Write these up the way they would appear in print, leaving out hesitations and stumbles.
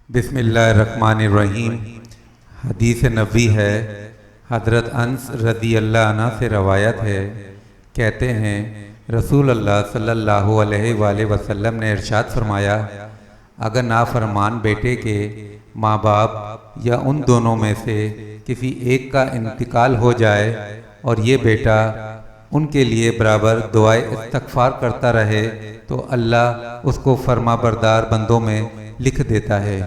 बिस्मिल्लाहिर्रहमानिर्रहीम। हदीस नबी है, हज़रत अनस रज़ी अल्लाह अन्हु से रवायत है, कहते हैं रसूल अल्लाह सल्लल्लाहु अलैहि वसल्लम ने इरशाद फरमाया, अगर नाफरमान बेटे के माँ बाप या उन दोनों में से किसी एक का इंतकाल हो जाए और ये बेटा उनके लिए बराबर दुआए इस्तग़फ़ार करता रहे तो अल्लाह उसको फर्माबरदार बंदों में लिख देता है।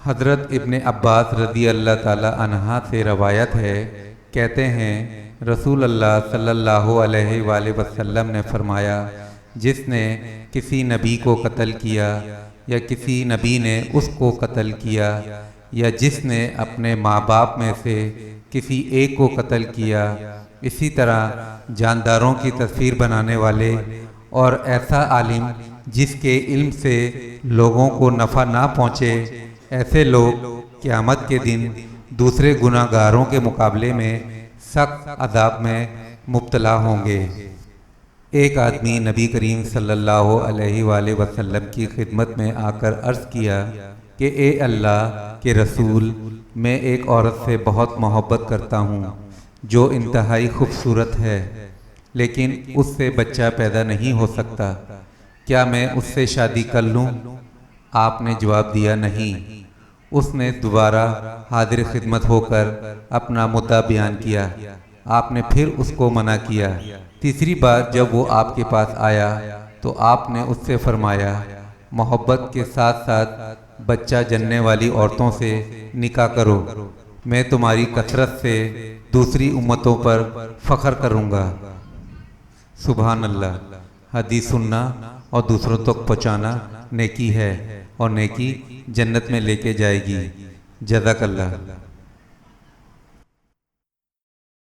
हज़रत इब्ने अब्बास रज़ी अल्लाह ताला अन्हा से रवायत है, कहते हैं रसूल अल्लाह सल्लल्लाहु अलैहि वसल्लम ने फरमाया, जिसने किसी नबी को कत्ल किया या किसी नबी ने उसको कत्ल किया या जिसने अपने माँ बाप में से किसी एक को कत्ल किया, इसी तरह जानदारों की तस्वीर बनाने वाले और ऐसा आलिम जिसके इल्म से लोगों को नफ़ा ना पहुँचे, ऐसे लोग क़यामत के दिन दूसरे गुनाहगारों के मुकाबले में सख्त अज़ाब में मुब्तला होंगे। एक आदमी नबी करीम सल्लल्लाहु अलैहि वसल्लम की खिदमत में आकर अर्ज़ किया कि ए अल्लाह के रसूल, मैं एक औरत से बहुत मोहब्बत करता हूँ जो इंतहाई खूबसूरत है, लेकिन उससे बच्चा पैदा नहीं हो सकता, क्या मैं उससे शादी कर लूँ? आपने जवाब दिया नहीं। उसने दोबारा हाजिर खिदमत होकर अपना मुद्दा बयान किया। आपने फिर उसको मना किया। तीसरी बार जब वो आपके पास आया तो आपने उससे फरमाया, मोहब्बत के साथ साथ बच्चा जनने वाली औरतों से निकाह करो, मैं तुम्हारी कसरत से दूसरी उम्मतों पर फ़ख्र करूँगा। सुभान अल्लाह। हदीस सुनना और दूसरों तक पहुँचाना नेकी है और नेकी जन्नत में लेके जाएगी। जज़ाकल्लाह।